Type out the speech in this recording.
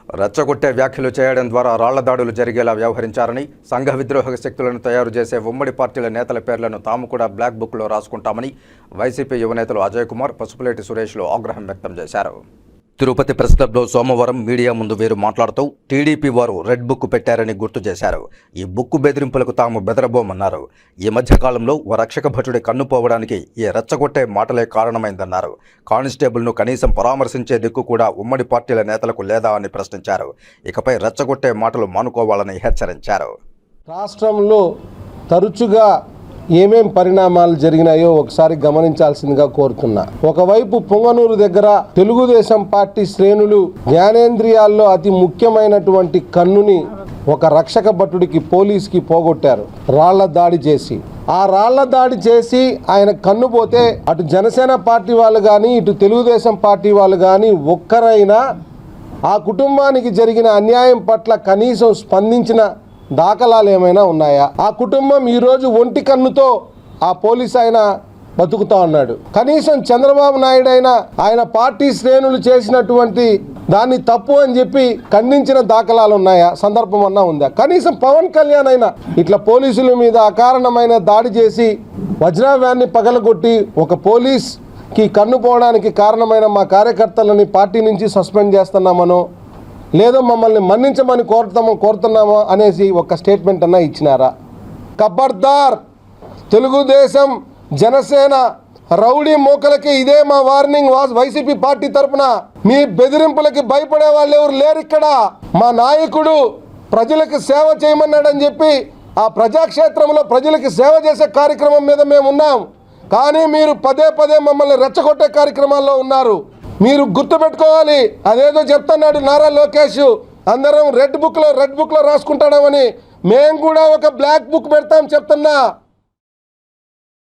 రెచ్చగొట్టే వ్యాఖ్యలు చేయడం ద్వారా రాళ్ల దాడులు జరిగేలా వ్యవహరించారని, సంఘ విద్రోహ శక్తులను తయారు చేసే ఉమ్మడి పార్టీల నేతల పేర్లను తాము కూడా బ్లాక్ బుక్లో రాసుకుంటామని వైసీపీ యువనేతలు అజయ్ కుమార్, పసుపులేటి సురేష్లు ఆగ్రహం వ్యక్తం చేశారు. తిరుపతి ప్రెస్ క్లబ్లో సోమవారం మీడియా ముందు వీరు మాట్లాడుతూ టీడీపీ వారు రెడ్ బుక్ పెట్టారని గుర్తు చేశారు. ఈ బుక్కు బెదిరింపులకు తాము బెదరబోమన్నారు. ఈ మధ్యకాలంలో ఓ రక్షక భటుడి కన్నుపోవడానికి ఈ రెచ్చగొట్టే మాటలే కారణమైందన్నారు. కానిస్టేబుల్ను కనీసం పరామర్శించే దిక్కు కూడా ఉమ్మడి పార్టీల నేతలకు లేదా అని ప్రశ్నించారు. ఇకపై రెచ్చగొట్టే మాటలు మానుకోవాలని హెచ్చరించారు. రాష్ట్రంలో తరచుగా ఏమేం పరిణామాలు జరిగినాయో ఒకసారి గమనించాల్సిందిగా కోరుతున్నా. ఒకవైపు పొంగనూరు దగ్గర తెలుగుదేశం పార్టీ శ్రేణులు జ్ఞానేంద్రియాల్లో అతి ముఖ్యమైనటువంటి కన్నుని ఒక రక్షక భటుడికి పోలీస్కి పోగొట్టారు, రాళ్ల దాడి చేసి. ఆ రాళ్ల దాడి చేసి ఆయన కన్ను పోతే అటు జనసేన పార్టీ వాళ్ళు కానీ ఇటు తెలుగుదేశం పార్టీ వాళ్ళు కానీ ఒక్కరైనా ఆ కుటుంబానికి జరిగిన అన్యాయం పట్ల కనీసం స్పందించిన దాఖలాలు ఏమైనా ఉన్నాయా? ఆ కుటుంబం ఈరోజు ఒంటి కన్నుతో ఆ పోలీస్ ఆయన బతుకుతా ఉన్నాడు. కనీసం చంద్రబాబు నాయుడు అయినా ఆయన పార్టీ శ్రేణులు చేసినటువంటి దాన్ని తప్పు అని చెప్పి ఖండించిన దాఖలాలు ఉన్నాయా? సందర్భం అన్నా ఉందా? కనీసం పవన్ కళ్యాణ్ అయినా ఇట్లా పోలీసుల మీద అకారణమైన దాడి చేసి వజ్రావ్యాన్ని పగలగొట్టి ఒక పోలీస్కి కన్ను పోవడానికి కారణమైన మా కార్యకర్తలని పార్టీ నుంచి సస్పెండ్ చేస్తున్నామనో లేదో మమ్మల్ని మన్నించమని కోరుతున్నామో అనేసి ఒక స్టేట్మెంట్ అన్నా ఇచ్చినారా? ఖబర్దార్, తెలుగుదేశం జనసేన రౌడీ మోకలకి ఇదే మా వార్నింగ్. వైసీపీ పార్టీ తరఫున మీ బెదిరింపులకి భయపడే వాళ్ళు ఎవరు లేరు ఇక్కడ. మా నాయకుడు ప్రజలకు సేవ చేయమన్నాడని చెప్పి ఆ ప్రజాక్షేత్రంలో ప్రజలకి సేవ చేసే కార్యక్రమం మీద మేము ఉన్నాం. కానీ మీరు పదే పదే మమ్మల్ని రెచ్చగొట్టే కార్యక్రమాల్లో ఉన్నారు. మీరు గుర్తుపెట్టుకోవాలి. అదేదో చెప్తున్నాడు నారా లోకేష్, అందరం రెడ్ బుక్లో రాసుకుంటాడమని. మేము కూడా ఒక బ్లాక్ బుక్ పెడతాం చెప్తున్నా.